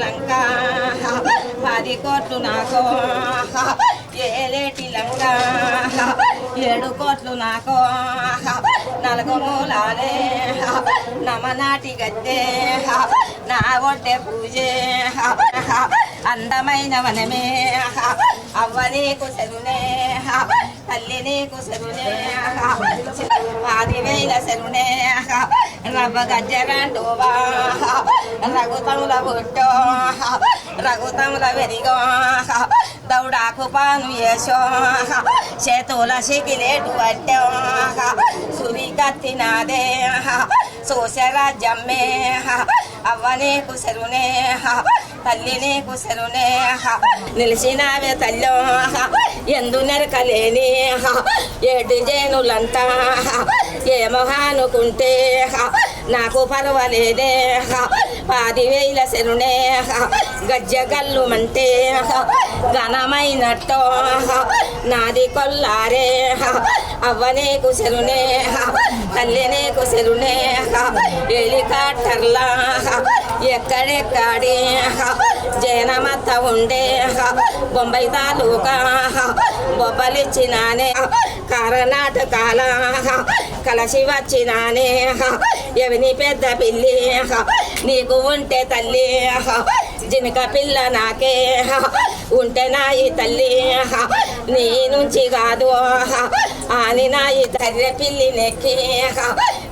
లంక 10 కోట్లు నాకు ఏలేటి లంక 7 కోట్లు నాకు 4 మూలాలే నమనాటి గద్దె నా ఒడ్డె పూజే అందమైన వనమే అవ్వ నీకు సెరునే తల్లి నీకు సెరునే 10,000 సెరునే రవ్వ గజ్జరంటోవా రఘుతముల బొట్టో రఘుతముల వెరిగో దౌడాకు పాను వేసో చేతుల సిగిలేటు అట్టో సురి కత్తినాదే సోసరాజ్యమ్మే అవ్వ నీకు సెరునే తల్లి నీకు సెరునే నిలిచినావే తల్లో ఎందు నెరకలేని 7 జేనులంతా ఏమోహానుకుంటే నాకు పర్వాలేదే 10,000 సెరునే గజ్జగల్లుమంటే ఘనమైనట్టు నాది కొల్లారే అవ్వ నీకు సెరునే తల్లి నీకు సెరునే హెలికాప్టర్లా ఎక్కడెక్కడి జనమత ఉండే బొంబాయి తాలూకా బొబ్బలిచ్చినానే కర్ణాటకాల కలసి వచ్చినానే ఎవని పెద్ద పిల్లి నీకు ఉంటే తల్లి జినక పిల్ల నాకే ఉంటే నాయి తల్లి నీ నుంచి కాదు అని నాయి తర్రె పిల్లి నెక్కి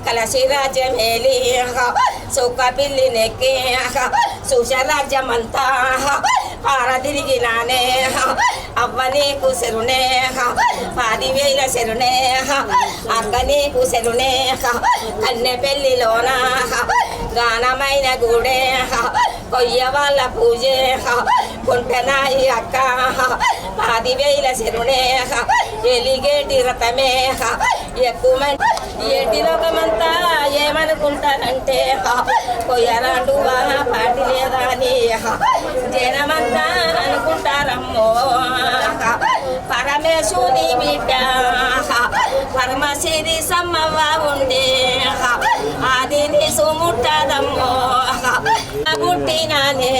కలసి రాజ్యమేలి సుఖ పిల్లి నెక్కి సుషరాజ్యమంతా పారదిరిగినానే అవ్వ నీకు సెరునే 10,000 సెరునే అక్క నీకు సెరునే కన్నె పెళ్లిలోన గానమైన గూడే కొయ్య వాళ్ళ పూజే కొంటనాయి అక్క 10,000 సెరునే ఎలిగేటి రథమే ఎక్కువ ఏటి లోకమంతా ఏమనుకుంటారంటే కొయ్యరాండు పాటి లేదా అని జనమంతా అనుకుంటారమ్మో పరమేశుని బిడ్డ పరమశిరి సమ్మవ్వ ఉండే ఆదిని సుముట్టదమ్మో పుట్టినానే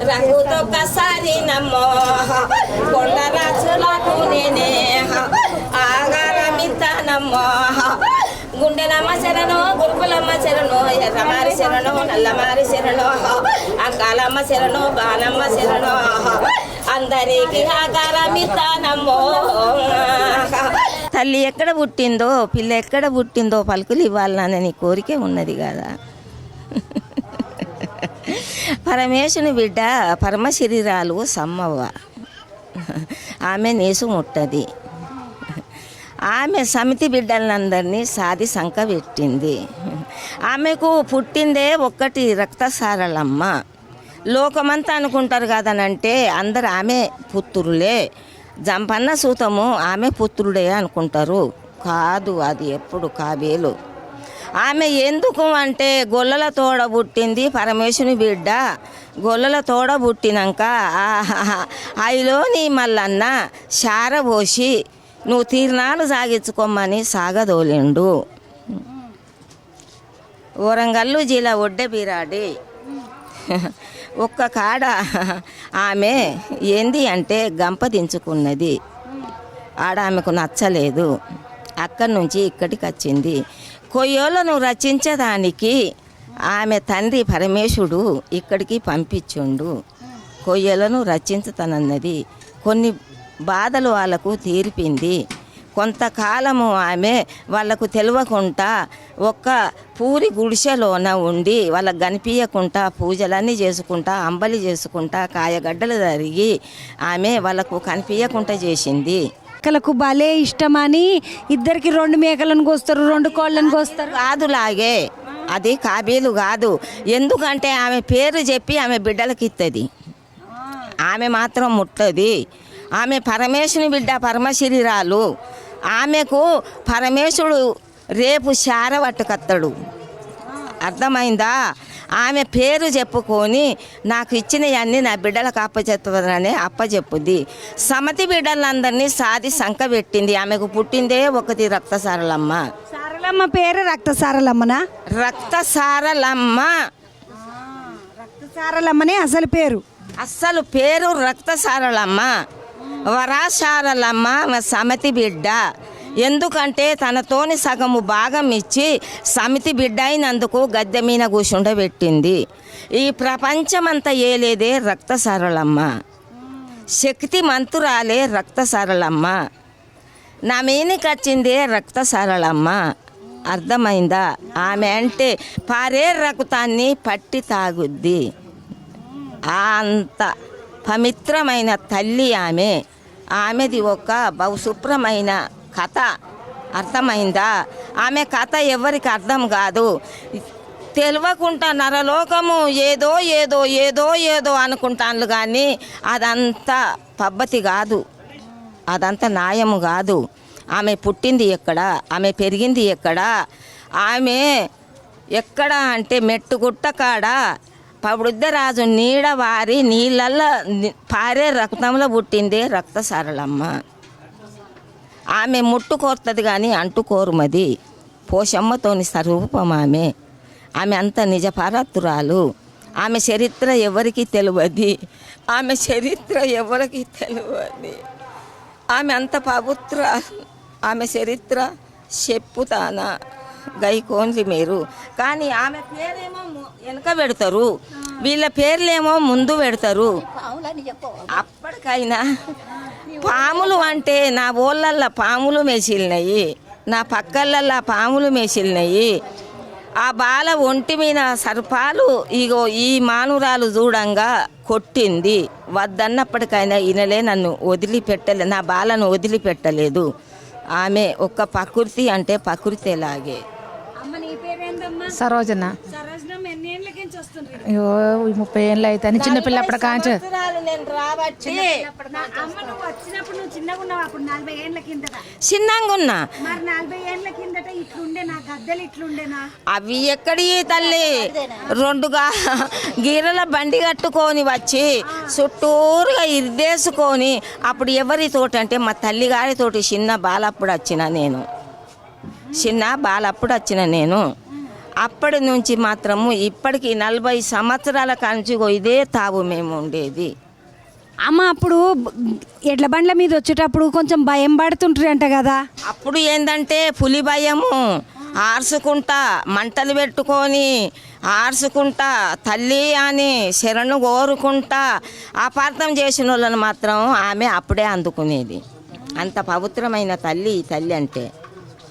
రంగుతొక్కసారి నమ్మో కొండ రాజులకు నేనే ఆగారమిస్తానమ్మో గుండెలమ్మ శరణో గురుకులమ్మ శరణో ఎర్రమారి శరణో నల్లమారి శరణో అంకాలమ్మ శరణో బాణమ్మ శరణో అందరికి ఆకారమిస్తానమ్మో తల్లి ఎక్కడ పుట్టిందో పిల్ల ఎక్కడ పుట్టిందో పలుకులు ఇవ్వాలనే కోరికే ఉన్నది కదా. పరమేశుని బిడ్డ పరమశరీరాలు సమ్మవ్వ ఆమె నేసు ముట్టది. ఆమె సమితి బిడ్డలందరినీ సాది సంక పెట్టింది. ఆమెకు పుట్టిందే ఒక్కటి రక్తసారలమ్మ. లోకమంతా అనుకుంటారు కదనంటే అందరు ఆమె పుత్రులే. జంపన్న సూతము ఆమె పుత్రుడే అనుకుంటారు. కాదు, అది ఎప్పుడు కాబేలు. ఆమె ఎందుకు అంటే గొల్లల తోడ పుట్టింది పరమేశుని బిడ్డ. గొల్లల తోడ పుట్టినాక అయిలో నీ మల్లన్న శారబోసి నువ్వు తీర్నాలు సాగించుకోమని సాగదోలిండు. వరంగల్లు జిల్లా ఒడ్డెబిరాడి ఒక్క కాడ ఆమె ఏంది అంటే గంప దించుకున్నది. ఆడ ఆమెకు నచ్చలేదు. అక్కడి నుంచి ఇక్కడికి వచ్చింది. కొయ్యోలను రచించడానికి ఆమె తండ్రి పరమేశుడు ఇక్కడికి పంపించుండు. కొయ్యలను రచించుతానన్నది. కొన్ని బాధలు వాళ్ళకు తీర్పింది. కొంతకాలము ఆమె వాళ్ళకు తెలియకుండా ఒక్క పూరి గుడిసెలోన ఉండి వాళ్ళకు కనిపించకుండా పూజలన్నీ చేసుకుంటా అంబలి చేసుకుంటా కాయగడ్డలు జరిగి ఆమె వాళ్ళకు కనిపించకుండా చేసింది. మేకలకు భలే ఇష్టమని ఇద్దరికి 2 మేకలను కోస్తారు, 2 కోళ్ళను కోస్తారు. కాదులాగే అది కాబీలు కాదు. ఎందుకంటే ఆమె పేరు చెప్పి ఆమె బిడ్డలకి ఇస్తుంది. ఆమె మాత్రం ముట్టది. ఆమె పరమేశుని బిడ్డ పరమశరీరాలు. ఆమెకు పరమేశుడు రేపు శార పట్టుకత్తాడు. అర్థమైందా? ఆమె పేరు చెప్పుకొని నాకు ఇచ్చినవన్నీ నా బిడ్డలకు అప్పచెప్తానని అప్పచెప్పుద్ది. సమతి బిడ్డలందరినీ సాది సంక పెట్టింది. ఆమెకు పుట్టిందే ఒకటి రక్తసారలమ్మ. సారలమ్మ పేరు రక్తసారలమ్మనా? రక్తసారలమ్మ. సారలమ్మనే అసలు పేరు. అస్సలు పేరు రక్తసారలమ్మ, వరాసారలమ్మ సమితి బిడ్డ. ఎందుకంటే తనతోని సగము భాగం ఇచ్చి సమితి బిడ్డ అయినందుకు గద్దె మీద కూర్చుండబెట్టింది. ఈ ప్రపంచమంతా ఏలేదే రక్తసారలమ్మ, శక్తి మంతురాలే రక్తసారలమ్మ, నా మీనికి వచ్చిందే రక్తసారలమ్మ. అర్థమైందా? ఆమె అంటే పారే రక్తాన్ని పట్టి తాగుద్ది. అంత పవిత్రమైన తల్లి ఆమె. ఆమెది ఒక బహుశుభ్రమైన కథ. అర్థమైందా? ఆమె కథ ఎవరికి అర్థం కాదు. తెలియకుండా నరలోకము ఏదో ఏదో ఏదో ఏదో అనుకుంటాను, కానీ అదంతా పద్ధతి కాదు, అదంతా న్యాయము కాదు. ఆమె పుట్టింది ఎక్కడ, ఆమె పెరిగింది ఎక్కడ, ఆమె ఎక్కడ అంటే మెట్టుగుట్ట కాడ పబుద్దరాజు నీడ వారి నీళ్ళల్లో పారే రక్తంలో పుట్టిందే రక్తసారలమ్మ. ఆమె ముట్టుకోరుతుంది కానీ అంటుకోరుమది. పోషమ్మతోని స్వరూపం ఆమె. ఆమె అంత నిజపారాతురాలు. ఆమె చరిత్ర ఎవరికి తెలియదు, ఆమె చరిత్ర ఎవరికి తెలియదు. ఆమె అంత పవిత్ర. ఆమె చరిత్ర చెప్పుతానా గైకోంది మీరు. కానీ ఆమె పేరేమో వెనక పెడతారు, వీళ్ళ పేర్లేమో ముందు పెడతారు. అప్పటికైనా పాములు అంటే నా ఊళ్ళల్లో పాములు మేసిలినాయి, నా పక్కలల్లో పాములు మేసిలినాయి. ఆ బాల ఒంటి మీద సర్పాలు ఇగో ఈ మానురాలు చూడంగా కొట్టింది. వద్దన్నప్పటికైనా ఈయనలే నన్ను వదిలిపెట్టలే, నా బాలను వదిలిపెట్టలేదు. ఆమె ఒక్క ప్రకృతి అంటే ప్రకృతి ఎలాగే. సరోజన. అయ్యో 30 ఏళ్ళు అయితే చిన్నపిల్ల అప్పటి కాంచ చిన్నగా ఉన్నా. అవి ఎక్కడి తల్లి, 2 గీరల బండి కట్టుకొని వచ్చి చుట్టూరుగా ఇర్దేసుకొని అప్పుడు ఎవరితోటి అంటే మా తల్లి గారితోటి చిన్న బాలప్పుడు వచ్చిన నేను. అప్పటి నుంచి మాత్రము ఇప్పటికి 40 సంవత్సరాల కాంచి ఇదే తావు మేము ఉండేది. అమ్మ అప్పుడు ఎడ్ల బండ్ల మీద వచ్చేటప్పుడు కొంచెం భయం పడుతుంటారు అంట కదా. అప్పుడు ఏంటంటే పులి భయము, ఆర్చుకుంటా మంటలు పెట్టుకొని ఆర్చుకుంటా తల్లి అని శరణు కోరుకుంటా అపార్థం చేసిన వాళ్ళని మాత్రం ఆమె అప్పుడే అందుకునేది. అంత పవిత్రమైన తల్లి ఈ తల్లి అంటే.